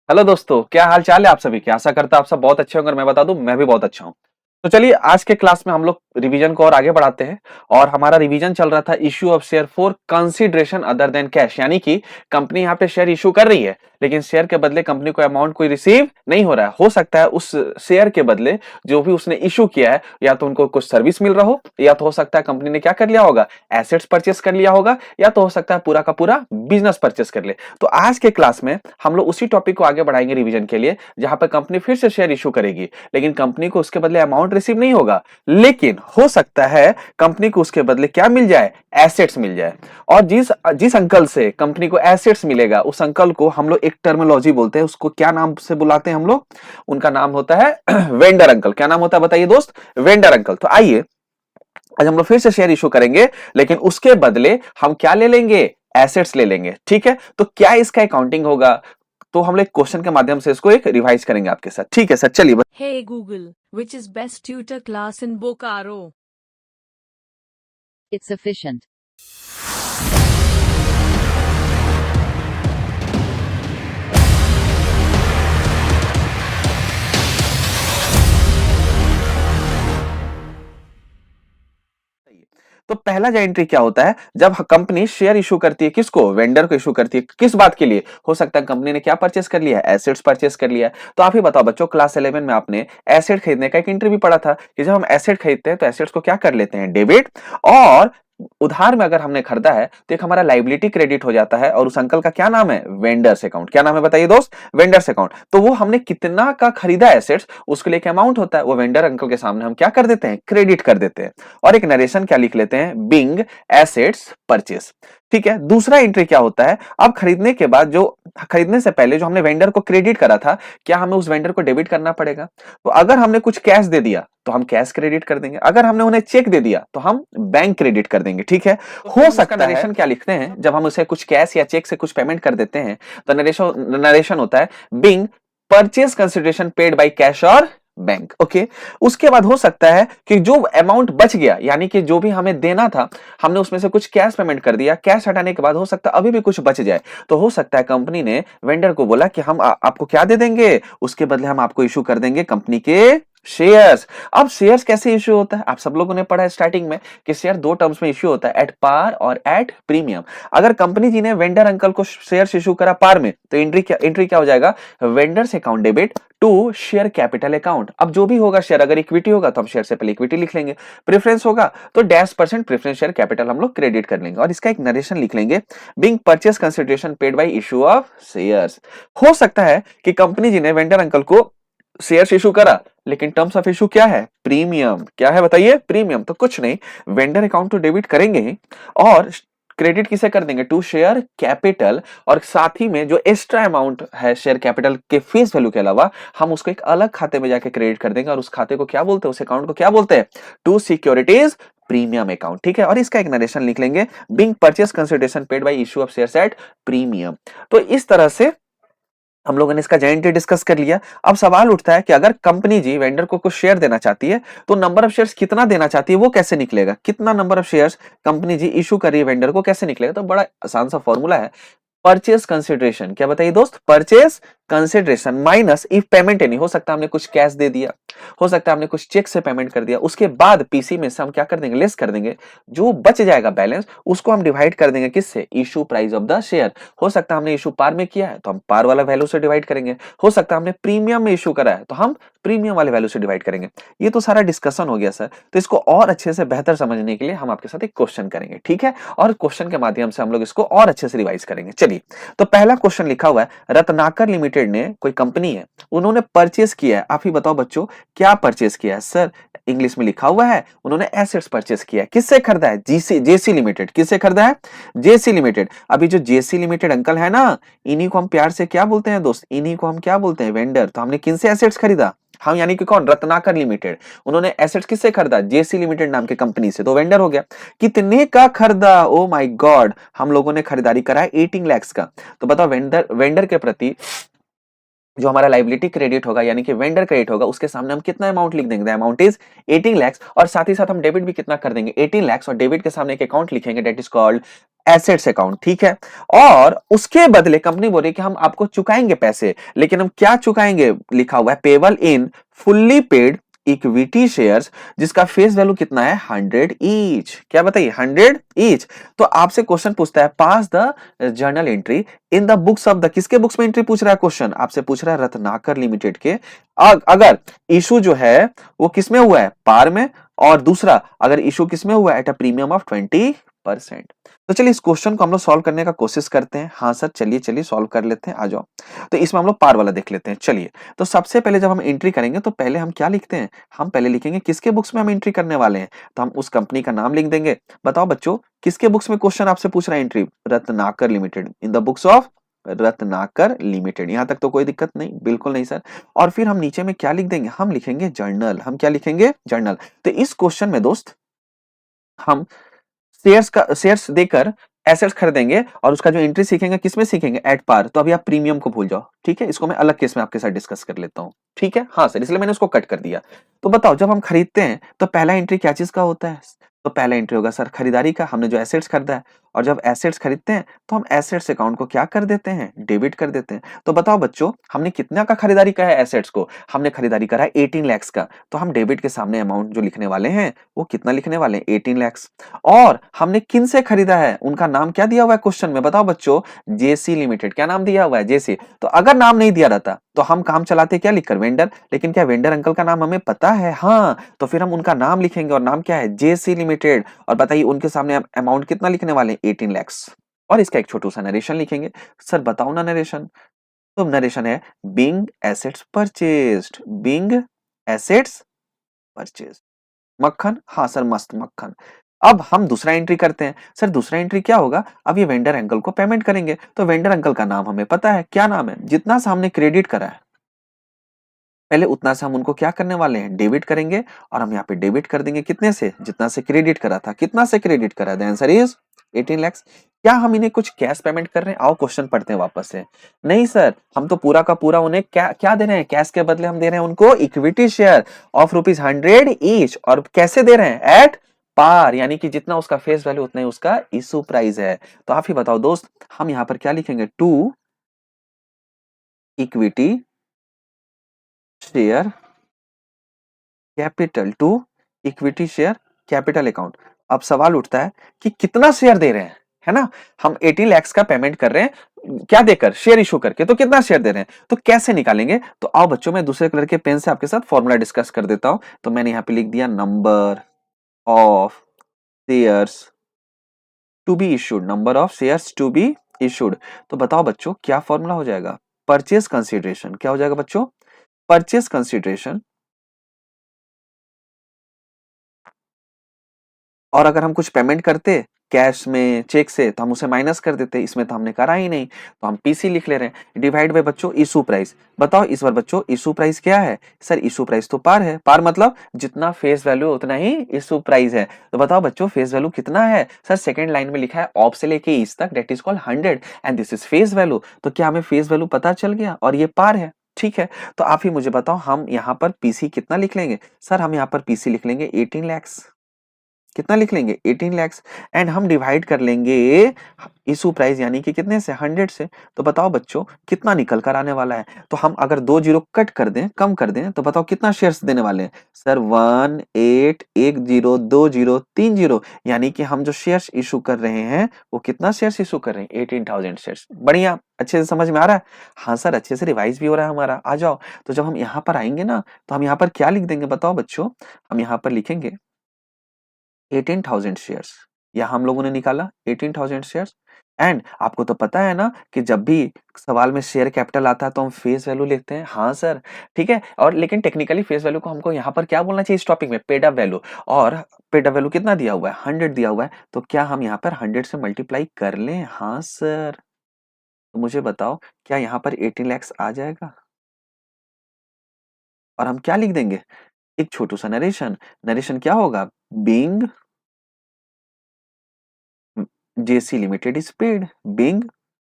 Hello दोस्तों, क्या हाल चाल है आप सभी के। आशा करता आप सब बहुत अच्छे होंगे और मैं बता दूं मैं भी बहुत अच्छा हूं। तो चलिए आज के क्लास में हम लोग रिवीजन को और आगे बढ़ाते हैं। और हमारा रिवीजन चल रहा था issue of share for consideration other than cash, यानी कि कंपनी यहाँ पे शेयर इशू कर रही है लेकिन शेयर के बदले कंपनी को अमाउंट कोई रिसीव नहीं हो रहा है। हो सकता है उस शेयर के बदले जो भी उसने इशू किया है या तो उनको कुछ सर्विस मिल रहा हो, या तो हो सकता है कंपनी ने क्या कर लिया होगा, एसेट्स परचेस कर लिया होगा, या तो हो सकता है पूरा का पूरा बिजनेस परचेस कर ले। तो आज के क्लास में हम लोग उसी टॉपिक को आगे बढ़ाएंगे रिवीजन के लिए, जहां पर कंपनी फिर से शेयर इशू करेगी लेकिन कंपनी को उसके बदले अमाउंट रिसीव नहीं होगा, लेकिन हो सकता है कंपनी को उसके बदले क्या मिल जाए, एसेट्स मिल जाए। और जिस जिस अंकल से कंपनी को एसेट्स मिलेगा उस अंकल को हम लोग एक टर्मिनोलॉजी बोलते हैं, उसको क्या नाम से बुलाते हैं हम लोग, उनका नाम होता है वेंडर अंकल। क्या नाम होता है बताइए दोस्त, वेंडर अंकल। तो आइए आज हम लोग फिर से शेयर इशू करेंगे लेकिन उसके बदले हम क्या ले लेंगे, एसेट्स ले लेंगे। ठीक है, तो क्या इसका अकाउंटिंग होगा, तो हम लोग एक क्वेश्चन के माध्यम से इसको एक रिवाइज करेंगे आपके साथ। ठीक है सर, चलिए। Hey Google, which is best tutor class in Bokaro? It's efficient. तो पहला जो एंट्री क्या होता है, जब कंपनी शेयर इशू करती है, किसको, वेंडर को इशू करती है, किस बात के लिए, हो सकता है कंपनी ने क्या परचेस कर लिया है, एसेट्स परचेस कर लिया है। तो आप ही बताओ बच्चों, क्लास 11 में आपने एसेट खरीदने का एक इंटरव्यू पढ़ा था कि जब हम एसेट खरीदते हैं तो एसेट्स को क्या कर लेते हैं, डेबिट। और उधार में अगर हमने खरीदा है तो एक हमारा लाइबिलिटी क्रेडिट हो जाता है, और उस अंकल का क्या नाम है, वेंडर्स अकाउंट। क्या नाम है बताइए दोस्त, वेंडर्स अकाउंट। तो वो हमने कितना का खरीदा एसेट्स, उसके लिए एक अमाउंट होता है, वो वेंडर अंकल के सामने हम क्या कर देते हैं, क्रेडिट कर देते हैं। और एक नरेशन क्या लिख लेते हैं, बिंग एसेट्स परचेस। ठीक है, दूसरा एंट्री क्या होता है, अब खरीदने के बाद जो, खरीदने से पहले जो हमने वेंडर को क्रेडिट करा था, क्या हमें उस वेंडर को डेबिट करना पड़ेगा। तो अगर हमने कुछ कैश दे दिया तो हम कैश क्रेडिट कर देंगे, अगर हमने उन्हें चेक दे दिया तो हम बैंक क्रेडिट कर देंगे। ठीक है, हो सकता है नरेशन क्या लिखते हैं, जब हम उसे कुछ कैश या चेक से कुछ पेमेंट कर देते हैं तो नरेशन नरेशन होता है being purchase consideration paid by cash और बैंक। ओके, उसके बाद हो सकता है कि जो अमाउंट बच गया, यानी कि जो भी हमें देना था, हमने उसमें से कुछ कैश पेमेंट कर दिया, कैश हटाने के बाद हो सकता है अभी भी कुछ बच जाए। तो हो सकता है कंपनी ने वेंडर को बोला कि हम आपको क्या दे देंगे, उसके बदले हम आपको इशू कर देंगे कंपनी के शेयर्स। अब शेयर्स कैसे इश्यू होता है, आप सब लोगों ने पढ़ा है स्टार्टिंग में कि शेयर दो टर्म्स में इश्यू होता है, एट पार और एट प्रीमियम। अगर कंपनी जी ने वेंडर अंकल को शेयर्स इशू करा पार में तो एंट्री क्या हो जाएगा, vendors account debit to share capital account. अब जो भी होगा शेयर, अगर इक्विटी होगा तो हम शेयर से पहले इक्विटी लिख लेंगे, प्रेफरेंस होगा तो -% प्रेफरेंस शेयर कैपिटल हम लोग क्रेडिट कर लेंगे, और इसका एक नरेशन लिख लेंगे, being purchase consideration paid by issue of shares. हो सकता है कि कंपनी जी ने वेंडर अंकल को शेयर्स इशू करा लेकिन टर्म्स ऑफ इशू क्या है, प्रीमियम। क्या है बताइए, प्रीमियम। तो कुछ नहीं, वेंडर अकाउंट तो डेबिट करेंगे ही, और क्रेडिट किसे कर देंगे, टू शेयर कैपिटल। और साथ ही में जो एक्स्ट्रा अमाउंट है शेयर कैपिटल के फेस वैल्यू के अलावा, हम उसको एक अलग खाते में जाके क्रेडिट कर देंगे, और उस खाते को क्या बोलते हैं, उस अकाउंट को क्या बोलते हैं, टू सिक्योरिटीज प्रीमियम अकाउंट। ठीक है, और इसका एक नरेशन लिख लेंगे, being purchase consideration paid by issue of shares at premium. तो इस तरह से हम लोगों ने इसका जेएनटी डिस्कस कर लिया। अब सवाल उठता है कि अगर कंपनी जी वेंडर को कुछ शेयर देना चाहती है तो नंबर ऑफ शेयर्स कितना देना चाहती है, वो कैसे निकलेगा, कितना number of shares company ji issue कर रही है वेंडर को, कैसे निकलेगा। तो बड़ा आसान सा फॉर्मूला है, परचेस कंसिडरेशन। क्या बताइए दोस्त, purchase consideration minus if payment any. हो सकता है हमने कुछ कैश दे दिया, हो सकता है हमने कुछ चेक से पेमेंट कर दिया, उसके बाद पीसी में से हम क्या कर देंगे, लेस कर देंगे, जो बच जाएगा बैलेंस उसको हम डिवाइड कर देंगे किससे, issue price of the share. हो सकता है हमने इशू पार में किया है तो हम पार वाला वैल्यू से डिवाइड करेंगे, हो सकता है हमने प्रीमियम में इशू करा है तो हम प्रीमियम वाले वैल्यू से डिवाइड करेंगे। ये तो सारा डिस्कशन हो गया सर। तो इसको और अच्छे से बेहतर समझने के लिए हम आपके साथ एक क्वेश्चन करेंगे, ठीक है, और क्वेश्चन के माध्यम से हम लोग इसको और अच्छे से रिवाइज करेंगे। चलिए, तो पहला क्वेश्चन लिखा हुआ है, रत्नाकर लिमिटेड ने, कोई कंपनी है, उन्होंने परचेस किया है। आप ही बताओ बच्चों, क्या परचेस किया है सर, इंग्लिश में लिखा हुआ है उन्होंने एसेट्स परचेस किया है। किससे खरीदा है, जेसी लिमिटेड। किससे खरीदा है, जेसी लिमिटेड। अभी जो जेसी लिमिटेड अंकल है ना, इन्हीं को हम प्यार से क्या बोलते हैं दोस्त, इन्हीं को हम क्या बोलते हैं, वेंडर। तो हमने किनसे एसेट्स खरीदा, हम यानी कि कौन, रत्नाकर लिमिटेड। उन्होंने एसेट्स किससे खरीदा, जेसी लिमिटेड नाम के कंपनी से, तो वेंडर हो गया। कितने का खरीदा, ओ माय गॉड, हम लोगों ने खरीदारी करा है 18 लाख का। तो बताओ वेंडर के प्रति जो हमारा लाइबिलिटी क्रेडिट होगा यानी कि वेंडर क्रेडिट होगा, उसके सामने हम कितना अमाउंट लिख देंगे, अमाउंट इज 18 lakhs, और साथ ही साथ हम डेबिट भी कितना कर देंगे, 18 lakhs, और डेबिट के सामने एक अकाउंट लिखेंगे that is called assets account, ठीक है। और उसके बदले कंपनी बोल रही है कि हम आपको चुकाएंगे पैसे, लेकिन हम क्या चुकाएंगे, लिखा हुआ है payable in fully paid equity shares, जिसका फेस वैल्यू कितना है 100 ईच, क्या बताइए 100 ईच। तो आपसे क्वेश्चन पूछता है pass the journal entry in the books of the, किसके बुक्स में एंट्री पूछ रहा है क्वेश्चन, आपसे पूछ रहा है रत्नाकर लिमिटेड के। अगर इशू जो है वो किसमें हुआ है, पार में, और दूसरा अगर इशू किसमें हुआ है, एट अ प्रीमियम ऑफ 20%। तो चलिए इस क्वेश्चन को हम लोग सॉल्व करने का कोशिश करते हैं। हाँ सर, चलिए चलिए सॉल्व कर लेते हैं, आ जाओ। तो इसमें हम लोग पार वाला देख लेते हैं। चलिए, तो सबसे पहले जब हम एंट्री करेंगे तो पहले हम क्या लिखते हैं, हम पहले लिखेंगे किसके बुक्स में हम एंट्री करने वाले हैं, तो हम उस कंपनी का नाम लिख देंगे। बताओ बच्चों, किसके बुक्स में क्वेश्चन आपसे पूछ रहा है entry, Ratnakar limited, in the books of Ratnakar limited. यहां तक तो कोई दिक्कत नहीं, बिल्कुल नहीं सर। और फिर हम नीचे में क्या लिख देंगे, हम लिखेंगे जर्नल, हम क्या लिखेंगे, जर्नल। तो इस क्वेश्चन में दोस्त हम शेयर्स देकर एसेट्स खरीदेंगे, और उसका जो एंट्री सीखेंगे किसमें सीखेंगे, एट पार। तो अभी आप प्रीमियम को भूल जाओ, ठीक है, इसको मैं अलग केस में आपके साथ डिस्कस कर लेता हूं, ठीक है। हाँ सर, इसलिए मैंने उसको कट कर दिया। तो बताओ, जब हम खरीदते हैं तो पहला एंट्री क्या चीज का होता है, तो पहला एंट्री होगा सर खरीदारी का, हमने जो एसेट्स खरीदा है। और जब एसेट्स खरीदते हैं तो हम एसेट्स अकाउंट को क्या कर देते हैं, डेबिट कर देते हैं। तो बताओ बच्चों, हमने कितना का खरीदारी का है एसेट्स को, हमने खरीदारी करा है 18 lakhs का। तो हम डेबिट के सामने अमाउंट जो लिखने वाले हैं वो कितना लिखने वाले हैं, 18 lakhs। और हमने किन से खरीदा है, उनका नाम क्या दिया हुआ है क्वेश्चन में, बताओ बच्चों, जेसी लिमिटेड, क्या नाम दिया हुआ है, जेसी। तो अगर नाम नहीं दिया रहता तो हम काम चलाते क्या लिखकर, वेंडर। लेकिन क्या वेंडर अंकल का नाम हमें पता है, हाँ, तो फिर हम उनका नाम लिखेंगे, और नाम क्या है, जेसी लिमिटेड। और बताइए उनके सामने अमाउंट कितना लिखने वाले हैं, 18 lakhs। और इसका एक छोटू सा नरेशन लिखेंगे। सर बताओ ना नरेशन, तो नरेशन है being assets purchased, being assets purchased. Makkhan, हाँ सर, मस्त मक्खन। अब हम दूसरा एंट्री करते हैं। सर दूसरा एंट्री क्या होगा, अब ये वेंडर अंकल को पेमेंट करेंगे। तो वेंडर अंकल का नाम हमें पता है, क्या नाम है, जितना सा हमने क्रेडिट करा है पहले उतना से हम उनको क्या करने वाले हैं, डेबिट करेंगे। और हम यहाँ पे डेबिट कर देंगे कितने से, जितना से क्रेडिट करा था, कितना से क्रेडिट करा, द आंसर इज 18 lakhs। क्या हम इन्हें कुछ कैश पेमेंट कर रहे हैं, आओ क्वेश्चन पढ़ते हैं वापस से। नहीं सर, हम तो पूरा का पूरा उन्हें क्या क्या दे रहे हैं, कैश के बदले हम दे रहे हैं उनको इक्विटी शेयर ऑफ ₹100 ईच। और कैसे दे रहे हैं, एट पार, यानी कि जितना उसका फेस वैल्यू उतना ही उसका इशू प्राइस है। तो आप ही बताओ दोस्त, हम यहाँ पर क्या लिखेंगे, to equity share capital, to equity share capital account. अब सवाल उठता है कि कितना शेयर दे रहे हैं, है ना। हम 18 lakhs का पेमेंट कर रहे हैं, क्या देकर, शेयर इशू करके, तो कितना शेयर दे रहे हैं, तो कैसे निकालेंगे। तो आओ बच्चों, मैं दूसरे कलर के पेन से आपके साथ फॉर्मूला डिस्कस कर देता हूं। तो मैंने यहां पे लिख दिया number of shares to be issued, number of shares to be issued. तो बताओ बच्चों क्या फॉर्मूला हो जाएगा, परचेज कंसिडरेशन, क्या हो जाएगा बच्चों, परचेज कंसिडरेशन। और अगर हम कुछ पेमेंट करते कैश में, चेक से, तो हम उसे माइनस कर देते, इसमें तो हमने करा ही नहीं, तो हम पीसी लिख ले रहे हैं। डिवाइड बाय बच्चों इशू प्राइस। बताओ इस बार बच्चों इशू प्राइस क्या है, सर इशू प्राइस तो पार है, पार मतलब जितना फेस वैल्यू उतना ही इशू प्राइस है। तो बताओ बच्चों फेस वैल्यू कितना है, सर सेकंड लाइन में लिखा है ऑफ से लेके इस तक, that is called 100 and this is face value. तो क्या हमें फेस वैल्यू पता चल गया, और ये पार है, ठीक है। तो आप ही मुझे बताओ, हम यहाँ पर पीसी कितना लिख लेंगे, सर हम यहाँ पर पीसी लिख लेंगे 18 lakhs। कितना लिख लेंगे, 18 lakhs। एंड हम डिवाइड कर लेंगे इशू प्राइस यानी कि कितने से, 100 से। तो बताओ बच्चों कितना निकल कर आने वाला है। तो हम अगर 2 जीरो कट कर दें, कम कर दें, तो बताओ कितना शेयर्स देने वाले हैं, सर 1 8 1 0 2 0 3 0, यानी कि हम जो शेयर्स इशू कर रहे हैं वो कितना शेयर्स इशू कर रहे हैं, 18,000 शेयर्स। बढ़िया, अच्छे से समझ में आ रहा है, हाँ सर अच्छे से रिवाइज भी हो रहा है हमारा, आ जाओ। तो जब हम यहाँ पर आएंगे ना, तो हम यहाँ पर क्या लिख देंगे, बताओ बच्चों, हम यहाँ पर लिखेंगे 18,000 शेयर्स, या हम लोगों ने निकाला 18,000 शेयर्स। एंड आपको तो पता है ना कि जब भी सवाल में शेयर कैपिटल आता है तो हम फेस वैल्यू लिखते हैं, हाँ सर, ठीक है। और लेकिन टेक्निकली फेस वैल्यू को हमको यहाँ पर क्या बोलना चाहिए इस टॉपिक में, पेड अप वैल्यू। और पेड अप वैल्यू कितना दिया हुआ है, 100 दिया हुआ है। तो क्या हम यहाँ पर 100 से मल्टीप्लाई कर लें, हाँ सर। तो मुझे बताओ क्या यहाँ पर 18 lakhs आ जाएगा, और हम क्या लिख देंगे, एक छोटू सा नरेशन। नरेशन क्या होगा, being JC limited is paid, being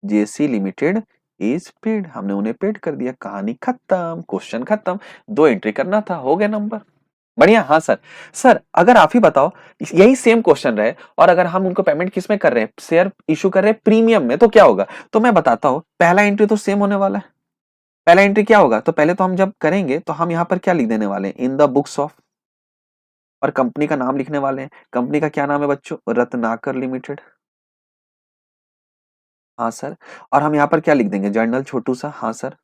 JC limited is paid, हमने उन्हें पेड कर दिया, कहानी खत्म, क्वेश्चन खत्म, 2 एंट्री करना था, हो गया नंबर। बढ़िया। हाँ सर। सर अगर आप ही बताओ, यही सेम क्वेश्चन रहे और अगर हम उनको पेमेंट किस में कर रहे हैं, शेयर इशू कर रहे हैं प्रीमियम में, तो क्या होगा? तो मैं बताता हूं, पहला एंट्री तो सेम होने वाला है। पहला एंट्री क्या होगा? तो पहले तो हम जब करेंगे तो हम यहां पर क्या लिख देने वाले हैं, इन द बुक्स ऑफ, और कंपनी का नाम लिखने वाले हैं। कंपनी का क्या नाम है बच्चों? रत्नाकर लिमिटेड। हाँ सर। और हम यहाँ पर क्या लिख देंगे? जर्नल छोटू सा। हाँ सर।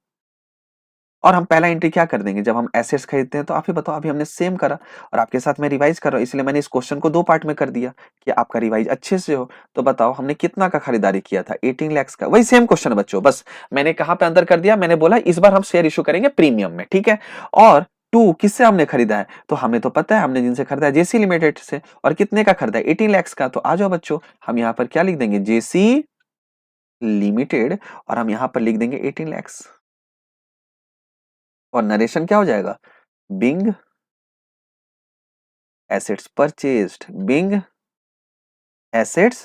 और हम पहला एंट्री क्या कर देंगे? जब हम एसेट्स खरीदते हैं तो आप ही बताओ, अभी हमने सेम करा और आपके साथ मैं रिवाइज कर रहा हूँ, इसलिए मैंने इस क्वेश्चन को 2 पार्ट में कर दिया कि आपका रिवाइज अच्छे से हो। तो बताओ हमने कितना का खरीदारी किया था? 18 लाख का। वही सेम क्वेश्चन है बच्चों, बस मैंने कहां पे अंदर कर दिया, मैंने बोला इस बार हम शेयर इशू करेंगे प्रीमियम में, ठीक है। और 2 किससे हमने खरीदा है? तो हमें तो पता है हमने जिनसे खरीदा है, जेसी लिमिटेड से। और कितने का खरीदा है? 18 लाख का। तो आ जाओ बच्चों, हम यहाँ पर क्या लिख देंगे? जेसी लिमिटेड, और हम यहां पर लिख देंगे 18 लाख। और नरेशन क्या हो जाएगा? Being assets purchased, being assets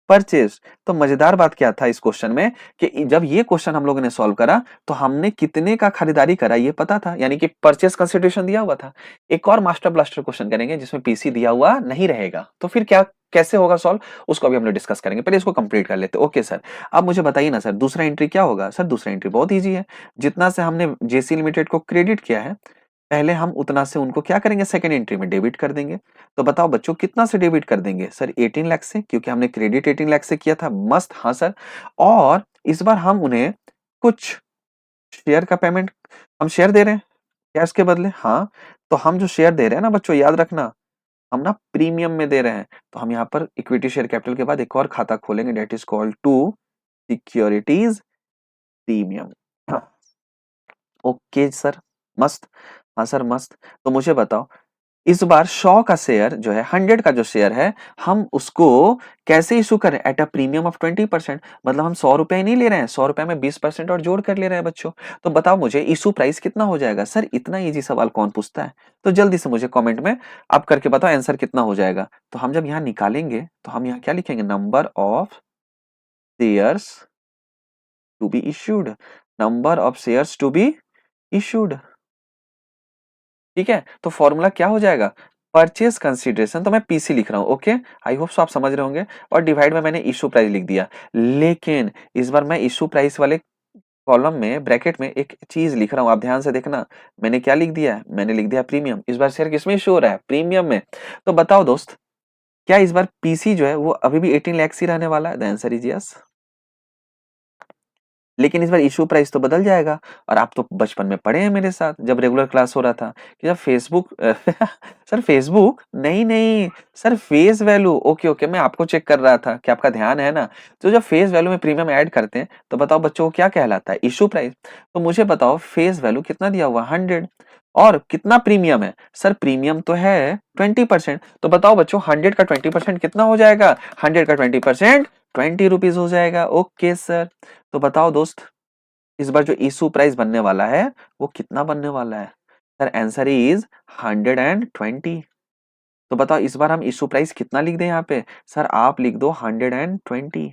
purchase. तो मजेदार बात क्या था इस क्वेश्चन में कि जब ये क्वेश्चन हम लोगों ने सॉल्व करा तो हमने कितने का खरीदारी करा ये पता था, यानी कि परचेज कंसिडरेशन दिया हुआ था। एक और मास्टर ब्लास्टर क्वेश्चन करेंगे जिसमें पीसी दिया हुआ नहीं रहेगा, तो फिर क्या कैसे होगा सॉल्व, उसको अभी हम लोग डिस्कस करेंगे। पहले इसको कंप्लीट कर लेते। ओके सर, अब मुझे बताइए ना सर, दूसरा एंट्री क्या होगा? सर दूसरा एंट्री बहुत ईजी है। जितना से हमने जेसी लिमिटेड को क्रेडिट किया है, पहले हम उतना से उनको क्या करेंगे? सेकंड एंट्री में डेबिट कर देंगे। तो बताओ बच्चों कितना से डेबिट कर देंगे? सर 18 लाख से, क्योंकि हमने क्रेडिट 18 लाख से किया था। मस्त। हाँ सर। और इस बार हम उन्हें कुछ शेयर का पेमेंट, हम शेयर दे रहे हैं कैश के बदले। हाँ, तो हम जो शेयर दे रहे हैं ना बच्चों, याद रखना, हम ना प्रीमियम में दे रहे हैं। तो हम यहाँ पर इक्विटी शेयर कैपिटल के बाद एक और खाता खोलेंगे, that is called to securities premium. Okay sir, मस्त। हाँ सर मस्त। तो मुझे बताओ, इस बार 100 का शेयर जो है, 100 का जो शेयर है, हम उसको कैसे इशू करें? At a premium of 20%। मतलब हम 100 रुपए नहीं ले रहे हैं, 100 रुपए में 20% और जोड़ कर ले रहे हैं बच्चों। तो बताओ मुझे इशू प्राइस कितना हो जाएगा? सर इतना इजी सवाल कौन पूछता है? तो जल्दी से मुझे कमेंट में आप करके बताओ आंसर कितना हो जाएगा। तो हम जब यहाँ निकालेंगे तो हम यहाँ क्या लिखेंगे? Number of shares to be issued, number of shares to be issued. ठीक है, तो फॉर्मूला क्या हो जाएगा? परचेज कंसीडरेशन, तो मैं पीसी लिख रहा हूं। ओके, आई होप सो आप समझ रहे होंगे। और डिवाइड में मैंने इशू प्राइस लिख दिया। लेकिन इस बार मैं इशू प्राइस वाले कॉलम में ब्रैकेट में एक चीज लिख रहा हूं, आप ध्यान से देखना। मैंने क्या लिख दिया है? मैंने लिख दिया प्रीमियम। इस बार शेयर किसमें इशू हो रहा है? प्रीमियम में। तो बताओ दोस्त, क्या इस बार पीसी जो है वो अभी भी 18 लाख ही रहने वाला है? The answer is yes. लेकिन इस बार इशू प्राइस तो बदल जाएगा। और आप तो बचपन में पढ़े हैं मेरे साथ, जब रेगुलर क्लास हो रहा था, कि जब फेसबुक सर फेसबुक नहीं नहीं sir, face value. Okay okay, मैं आपको चेक कर रहा था कि आपका ध्यान है ना। तो जब फेस वैल्यू में प्रीमियम ऐड करते हैं तो बताओ बच्चों को क्या कहलाता है? Issue price. तो मुझे बताओ फेस वैल्यू कितना दिया हुआ? 100। और कितना प्रीमियम है? सर प्रीमियम तो है 20%। तो बताओ बच्चों 100 का 20% कितना हो जाएगा? 100 का 20% 20 रुपीज हो जाएगा। Okay sir. तो बताओ दोस्त, इस बार जो इशू प्राइस बनने वाला है वो कितना बनने वाला है? Sir answer is 120। तो बताओ इस बार हम इशू प्राइस कितना लिख दें यहाँ पे? सर आप लिख दो 120।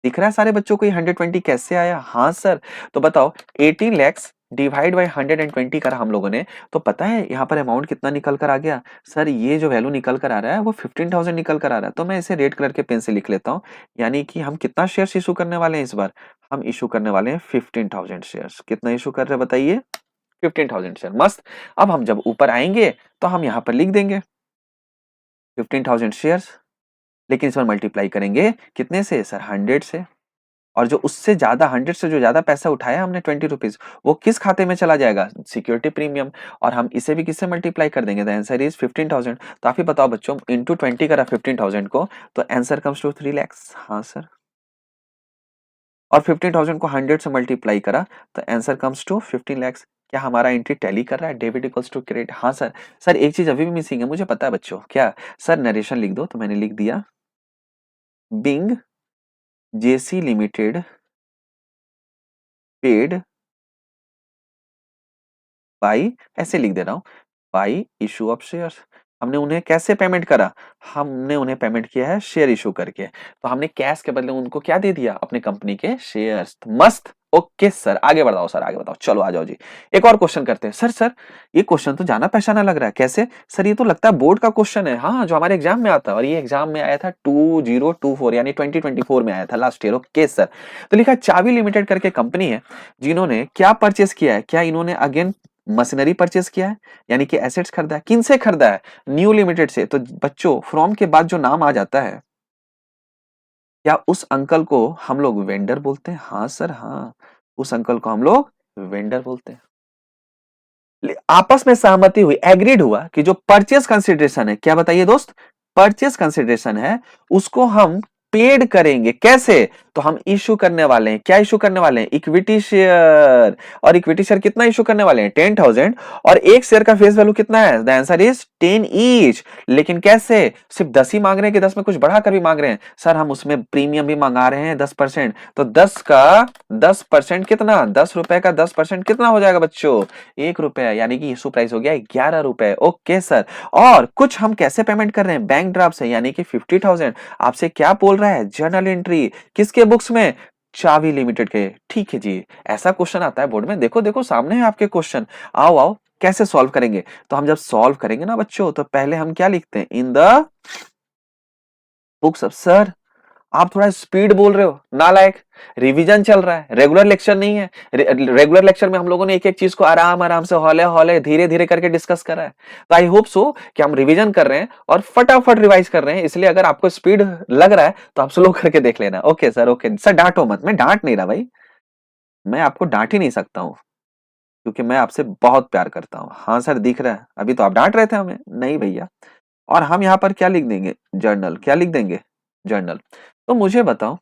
दिख रहा है सारे बच्चों को ये 120 कैसे आया? हाँ सर। तो बताओ 18 लैक्स डिवाइड बाई 120 करा हम लोगों ने, तो पता है यहाँ पर अमाउंट कितना निकल कर आ गया? सर ये जो वैल्यू निकल कर आ रहा है वो 15,000 निकल कर आ रहा है। तो मैं इसे रेड कलर के पेन से लिख लेता हूँ। यानी कि हम कितना शेयर इशू करने वाले हैं इस बार? हम इशू करने वाले हैं 15,000 शेयर। कितना इशू कर रहे हैं बताइए? 15,000 शेयर। मस्त। अब हम जब ऊपर आएंगे तो हम यहाँ पर लिख देंगे 15,000 शेयर, लेकिन इस बार मल्टीप्लाई करेंगे कितने से? सर 100 से। और जो उससे ज्यादा, 100 से जो ज्यादा पैसा उठाया हमने 20 रुपीज, वो किस खाते में चला जाएगा? Security premium. और हम इसे भी किससे मल्टीप्लाई कर देंगे? The answer is 15,000। तो आप ही बताओ बच्चों, इंटू 20 करा 15,000 को, तो आंसर कम्स टू 3 लैक्स। हाँ सर। और 15,000 को 100 से मल्टीप्लाई करा तो आंसर कम्स टू 15 लैक्स। क्या हमारा एंट्री टैली कर रहा है? Debit equals to credit. हाँ सर। सर एक चीज अभी भी मिसिंग है, मुझे पता है बच्चों। क्या? सर नरेशन लिख दो। तो मैंने लिख दिया, being JC limited paid by, ऐसे लिख दे रहा हूं, बाई इशू ऑफ शेयर्स। हमने उन्हें कैसे पेमेंट करा? हमने उन्हें पेमेंट किया है शेयर इश्यू करके। तो हमने कैश के बदले उनको क्या दे दिया? अपनी कंपनी के शेयर्स। मस्त। ओके सर, आगे बढ़ाओ सर, आगे बताओ। चलो आ जाओ जी। एक और क्वेश्चन करते हैं। सर ये क्वेश्चन तो जाना पहचाना लग रहा है। कैसे? सर ये तो लगता है बोर्ड का क्वेश्चन है। हाँ, जो हमारे एग्जाम में आता है, और ये एग्जाम में आया था 2024 यानी 2024 में आया था लास्ट ईयर। Okay sir. तो लिखा है चावी लिमिटेड करके कंपनी है, जिन्होंने क्या परचेस किया है? क्या इन्होंने अगेन मशीनरी परचेस किया है, यानी कि एसेट्स खरीदा है? किनसे खरीदा है? न्यू लिमिटेड से। तो बच्चों, फ्रॉम के बाद जो नाम आ जाता है, क्या उस अंकल को हम लोग वेंडर बोलते हैं? हाँ सर, हाँ, उस अंकल को हम लोग वेंडर बोलते हैं। आपस में सहमति हुई, एग्रीड हुआ कि जो परचेस कंसिडरेशन है, क्या बताइए दोस्त? परचेस कंसिडरेशन है, उसको हम पेड करेंगे। कैसे? तो हम इश्यू करने वाले हैं। क्या इश्यू करने वाले हैं? Equity share. और इक्विटी शेयर कितना इश्यू करने वाले हैं? 10,000। और एक शेयर का फेस वैल्यू कितना है? The answer is 10 each. लेकिन कैसे? सिर्फ 10 ही मांग रहे हैं कि 10 में कुछ बढ़ाकर भी मांग रहे हैं? सर हम उसमें प्रीमियम भी मंगा रहे हैं 10%। तो 10 का 10% कितना? 10 रुपए का 10% कितना हो जाएगा बच्चों? 1 रुपया, यानी कि इशू प्राइस हो गया 11 रुपए। Okay sir. और कुछ हम कैसे पेमेंट कर रहे हैं? बैंक ड्राफ्ट से, यानी कि 50,000। आपसे क्या बोल रहा है? Journal entry. किसके बुक्स में? चावी लिमिटेड के। ठीक है जी। ऐसा क्वेश्चन आता है बोर्ड में। देखो देखो, सामने है आपके क्वेश्चन। आओ आओ, कैसे सॉल्व करेंगे? तो हम जब सॉल्व करेंगे ना बच्चों, तो पहले हम क्या लिखते हैं? इन द बुक्स ऑफ। सर आप थोड़ा स्पीड बोल रहे हो, नालायक। रिवीजन चल रहा है, रेगुलर लेक्चर नहीं है। रेगुलर लेक्चर में हम लोगों ने एक एक चीज को आराम आराम से, हौले हौले, धीरे धीरे करके डिस्कस करा है। तो आई होप सो कि हम रिवीजन कर रहे हैं और फटाफट रिवाइज कर रहे हैं। इसलिए अगर आपको स्पीड लग रहा है तो आप स्लो करके देख लेना। Okay sir, okay sir. डांटो मत, मैं डांट नहीं रहा भाई, मैं आपको डांट ही नहीं सकता हूँ, क्योंकि मैं आपसे बहुत प्यार करता हूँ। हाँ सर, दिख रहा है। अभी तो आप डांट रहे थे हमें। नहीं भैया। और हम यहाँ पर क्या लिख देंगे? जर्नल। क्या लिख देंगे? जर्नल। तो मुझे बताओ,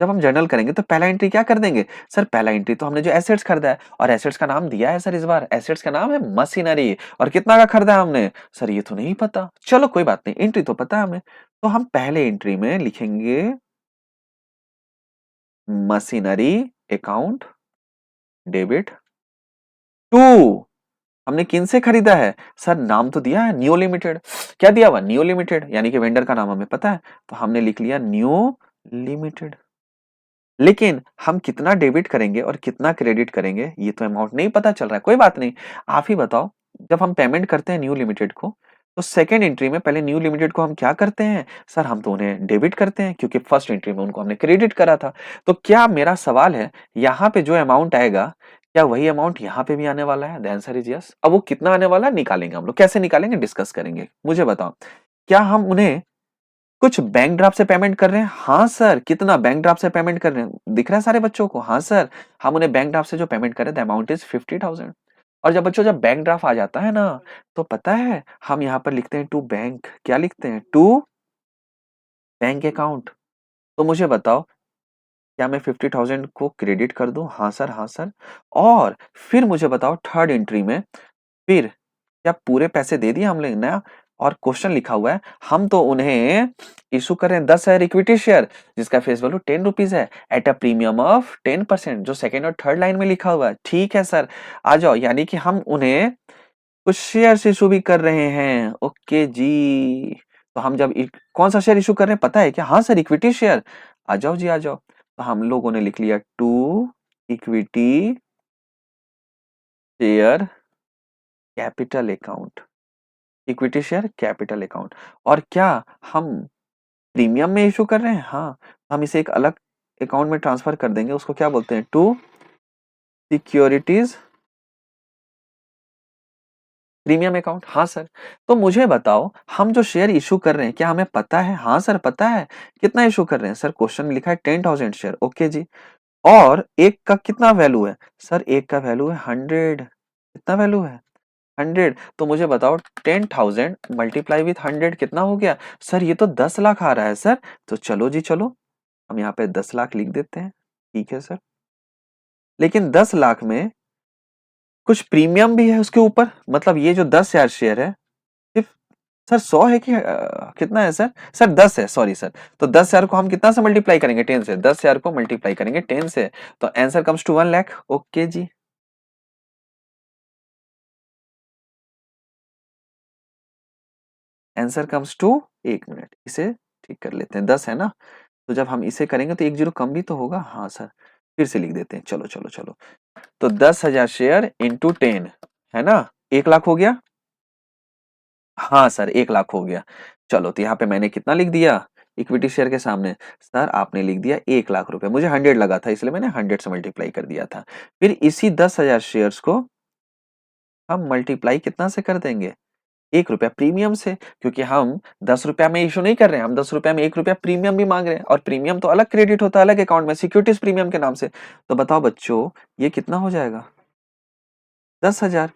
जब हम जर्नल करेंगे तो पहला एंट्री क्या कर देंगे? सर पहला एंट्री तो हमने जो एसेट्स खरीदा है, और एसेट्स का नाम दिया है सर इस बार। एसेट्स का नाम है मशीनरी। और कितना का खरीदा है हमने? सर ये तो नहीं पता। चलो कोई बात नहीं, एंट्री तो पता है हमें। तो हम पहले एंट्री में लिखेंगे मशीनरी अकाउंट डेबिट टू। हमने किन से खरीदा है? सर नाम तो दिया है न्यू लिमिटेड। क्या दिया हुआ? न्यू लिमिटेड, यानी कि वेंडर का नाम हमें पता है। तो हमने लिख लिया न्यू लिमिटेड। लेकिन हम कितना डेबिट करेंगे और कितना क्रेडिट करेंगे, ये तो अमाउंट नहीं पता चल रहा है। कोई बात नहीं, आप ही बताओ। जब हम पेमेंट करते हैं न्यू लिमिटेड को, तो सेकंड एंट्री में पहले न्यू लिमिटेड को हम क्या करते हैं? सर हम तो उन्हें डेबिट करते हैं, क्योंकि फर्स्ट एंट्री में उनको हमने क्रेडिट करा था। तो क्या, मेरा सवाल है, यहाँ पे जो अमाउंट आएगा, क्या वही अमाउंट यहाँ पे भी आने वाला है? The answer is yes. अब वो कितना आने वाला है, निकालेंगे हम लोग। कैसे निकालेंगे, डिस्कस करेंगे। मुझे बताओ, क्या हम उन्हें कुछ बैंक ड्राफ्ट से पेमेंट कर रहे हैं? हाँ सर। कितना बैंक ड्राफ्ट से पेमेंट कर रहे हैं? दिख रहा है सारे बच्चों को? हाँ सर। हम उन्हें बैंक ड्राफ्ट से जो पेमेंट कर रहे हैं, द अमाउंट इज 50,000। और जब बच्चों, जब बैंक ड्राफ्ट आ जाता है ना, तो पता है हम यहाँ पर लिखते हैं टू बैंक। क्या लिखते हैं? To bank account. तो मुझे बताओ, क्या मैं 50,000 को क्रेडिट कर दूं? हाँ सर, हाँ सर। और फिर मुझे बताओ, थर्ड एंट्री में फिर क्या पूरे पैसे दे दिए हमने ना? और क्वेश्चन लिखा हुआ है, हम तो उन्हें इशू कर रहे हैं 10,000 इक्विटी शेयर, जिसका फेस वैल्यू 10 रुपीज है, एट अ प्रीमियम ऑफ 10%, जो सेकेंड और थर्ड लाइन में लिखा हुआ है। ठीक है सर, आ जाओ। यानी कि हम उन्हें कुछ शेयर इशू भी कर रहे हैं। ओके जी। तो हम जब कौन सा शेयर इशू कर रहे हैं पता है क्या? हाँ सर, इक्विटी शेयर। आ जाओ जी, आ जाओ। तो हम लोगों ने लिख लिया to equity share capital account. Equity share capital account. और क्या हम प्रीमियम में इशू कर रहे हैं? हाँ। हम इसे एक अलग अकाउंट में ट्रांसफर कर देंगे। उसको क्या बोलते हैं? To securities premium account. हाँ सर। तो मुझे बताओ, हम जो शेयर इशू कर रहे हैं, क्या हमें पता है? हाँ सर पता है। कितना इशू कर रहे हैं? सर क्वेश्चन में लिखा है 10,000 शेयर। ओके जी। और एक का कितना वैल्यू है? सर एक का वैल्यू है 100। कितना वैल्यू है? 100। तो मुझे बताओ, 10,000 मल्टीप्लाई विथ 100 कितना हो गया? सर ये तो 10 लाख आ रहा है सर। तो चलो जी चलो, हम यहाँ पे 10 लाख लिख देते हैं। ठीक है सर। लेकिन 10 लाख में कुछ प्रीमियम भी है उसके ऊपर। मतलब ये जो 10,000 शेयर है, सिर्फ सर 100 है कि कितना है सर? सर 10 है, सॉरी सर। तो 10,000 को हम कितना से मल्टीप्लाई करेंगे? 10 से। 10,000 को मल्टीप्लाई करेंगे 10 से, तो answer comes to 1 lakh. Okay जी। आंसर कम्स टू, एक मिनट इसे ठीक कर लेते हैं, 10 है ना, तो जब हम इसे करेंगे तो एक जीरो कम भी तो होगा, हाँ सर, फिर से लिख देते हैं, चलो चलो चलो, तो 10,000 शेयर इंटू 10 है ना, 1 लाख हो गया, हाँ सर 1 लाख हो गया। चलो तो यहाँ पे मैंने कितना लिख दिया इक्विटी शेयर के सामने, सर आपने लिख दिया 1 लाख रुपए, मुझे 100 लगा था इसलिए मैंने 100 से मल्टीप्लाई कर दिया था। फिर इसी 10,000 शेयर्स को हम मल्टीप्लाई कितना से कर देंगे, 1 रुपया प्रीमियम से, क्योंकि हम 10 रुपया में इशू नहीं कर रहे हैं, हम 10 रुपया में 1 रुपया प्रीमियम भी मांग रहे हैं, और प्रीमियम तो अलग क्रेडिट होता है अलग अकाउंट में, सिक्योरिटीज प्रीमियम के नाम से। तो बताओ बच्चों ये कितना हो जाएगा, 10,000।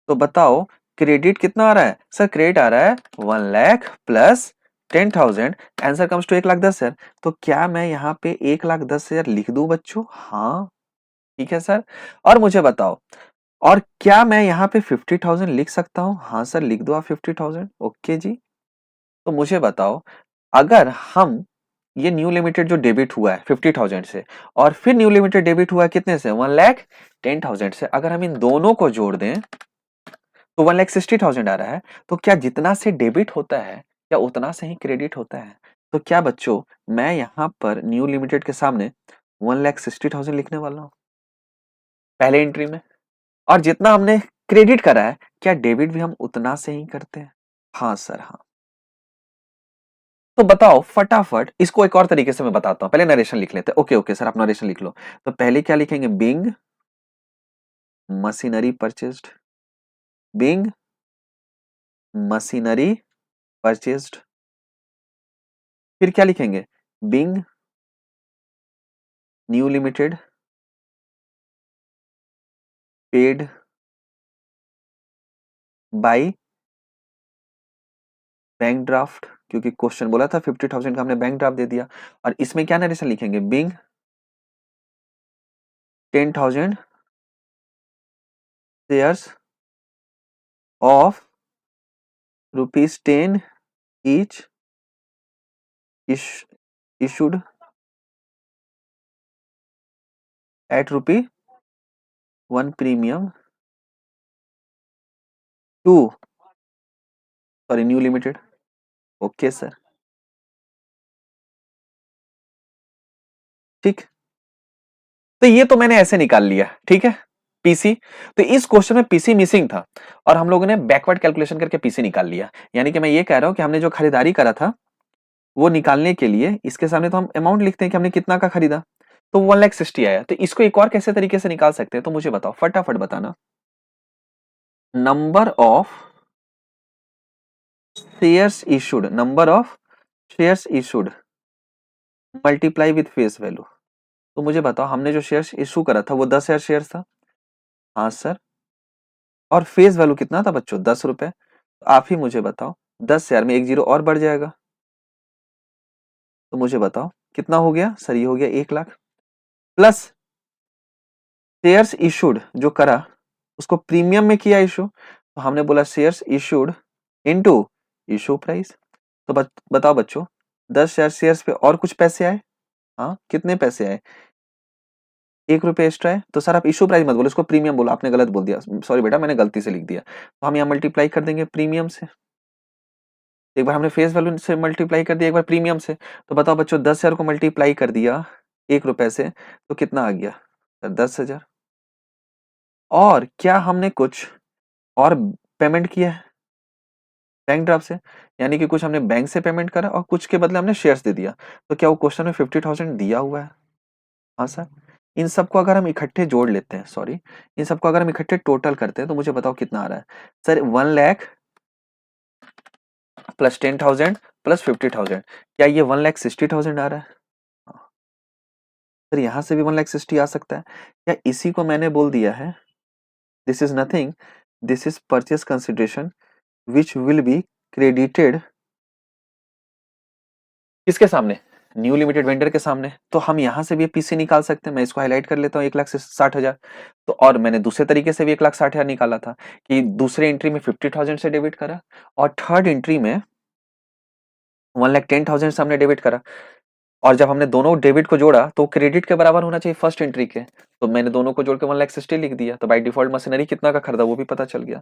तो बताओ क्रेडिट कितना आ रहा है, सर क्रेडिट आ रहा है 1 lakh plus 10,000, answer comes to 1,10,000। तो क्या मैं यहाँ पे 1,10,000 लिख दूं बच्चों, हाँ ठीक है सर। और मुझे बताओ, और क्या मैं यहाँ पे 50,000 लिख सकता हूँ, हाँ सर लिख दो आप 50,000, ओके जी। तो मुझे बताओ अगर हम ये न्यू लिमिटेड जो डेबिट हुआ है 50,000 से, और फिर न्यू लिमिटेड डेबिट हुआ है कितने से, 1,10,000 से, अगर हम इन दोनों को जोड़ दें तो 1,60,000 आ रहा है। तो क्या जितना से डेबिट होता है क्या उतना से ही क्रेडिट होता है। तो क्या बच्चों मैं यहाँ पर न्यू लिमिटेड के सामने 1,60,000 लिखने वाला हूँ पहले एंट्री में, और जितना हमने क्रेडिट करा है क्या डेबिट भी हम उतना से ही करते हैं, हाँ सर हाँ। तो बताओ फटाफट इसको एक और तरीके से मैं बताता हूं, पहले नरेशन लिख लेते हैं, ओके ओके सर आप नरेशन लिख लो। तो पहले क्या लिखेंगे, being machinery purchased, being machinery purchased, फिर क्या लिखेंगे, being new limited paid by bank draft, क्योंकि क्वेश्चन बोला था 50,000 का हमने बैंक ड्राफ्ट दे दिया। और इसमें क्या नरेशन लिखेंगे, बिंग 10,000 शेयर्स of ₹10 each issued at ₹1 premium to, sorry new limited, okay sir ठीक। तो ये तो मैंने ऐसे निकाल लिया, ठीक है पीसी। तो इस क्वेश्चन में पीसी मिसिंग था, और हम लोगों ने बैकवर्ड कैलकुलेशन करके पीसी निकाल लिया। यानी कि मैं ये कह रहा हूं कि हमने जो खरीदारी करा था वो निकालने के लिए इसके सामने तो हम अमाउंट लिखते हैं कि हमने कितना का खरीदा, तो 1,60,000 आया। तो इसको एक और कैसे तरीके से निकाल सकते हैं, तो मुझे बताओ फटाफट बताना, number of shares issued, number of shares issued multiply with face value. तो मुझे बताओ हमने जो शेयर्स इशू करा था वो 10,000 शेयर्स था, हाँ सर, और फेस वैल्यू कितना था बच्चों, 10 रुपए। तो आप ही मुझे बताओ 10,000 में एक जीरो और बढ़ जाएगा, तो मुझे बताओ कितना हो गया सर, ये हो गया 1 लाख, प्लस शेयर्स इशूड जो करा उसको प्रीमियम में किया इशू, तो हमने बोला shares issued into issue price. तो बताओ बच्चों 10,000 शेयर्स पे और कुछ पैसे आए, हाँ कितने पैसे आए, 1 रुपये एक्स्ट्रा है। तो सर आप इशू प्राइस मत बोलो, इसको प्रीमियम बोलो, आपने गलत बोल दिया, सॉरी बेटा मैंने गलती से लिख दिया। तो हम यहाँ मल्टीप्लाई कर देंगे प्रीमियम से, एक बार हमने फेस वैल्यू से मल्टीप्लाई कर दिया, एक बार प्रीमियम से। तो बताओ बच्चों 10,000 को मल्टीप्लाई कर दिया 1 रुपए से तो कितना आ गया सर, 10,000। और क्या हमने कुछ और पेमेंट किया है बैंक ड्राफ्ट से, यानी कि कुछ हमने बैंक से पेमेंट करा और कुछ के बदले हमने शेयर्स दे दिया, तो क्या वो क्वेश्चन में 50,000 दिया हुआ है, हाँ सर। इन सबको अगर हम इकट्ठे जोड़ लेते हैं, सॉरी इन सबको अगर हम इकट्ठे टोटल करते हैं तो मुझे बताओ कितना आ रहा है सर, 1 लाख प्लस 10,000 प्लस 50,000, क्या ये 1,60,000 आ रहा है, हाँ। सर यहाँ से भी 1,60,000 आ सकता है, क्या इसी को मैंने बोल दिया है, this is nothing, this is purchase consideration which will be credited किसके सामने, न्यू लिमिटेड वेंडर के सामने। तो हम यहां से भी पीसी निकाल सकते हैं, मैं इसको हाईलाइट कर लेता हूँ, 1,60,000। तो और मैंने दूसरे तरीके से भी 1,60,000 निकाला था कि दूसरे एंट्री में 50,000 से डेबिट करा, और थर्ड एंट्री में 1,10,000 से हमने डेबिट करा। और जब हमने दोनों डेबिट को जोड़ा तो क्रेडिट के बराबर होना चाहिए फर्स्ट एंट्री के, तो मैंने दोनों को जोड़ के 1,60,000 लिख दिया, तो बाय डिफॉल्ट मशीनरी कितना का खरीदा वो भी पता चल गया।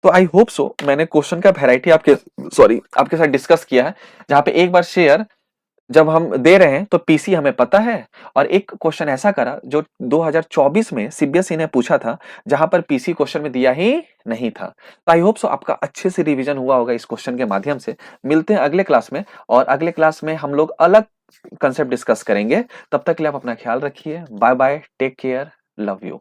तो आई होप सो मैंने क्वेश्चन का वैरायटी आपके साथ डिस्कस किया है, जहां पे एक बार शेयर जब हम दे रहे हैं तो पीसी हमें पता है, और एक क्वेश्चन ऐसा करा जो 2024 में सीबीएसई ने पूछा था, जहां पर पीसी क्वेश्चन में दिया ही नहीं था। तो आई होप सो आपका अच्छे से रिवीजन हुआ होगा इस क्वेश्चन के माध्यम से। मिलते हैं अगले क्लास में, और अगले क्लास में हम लोग अलग कंसेप्ट डिस्कस करेंगे। तब तक के लिए आप अपना ख्याल रखिए। Bye bye, take care, love you.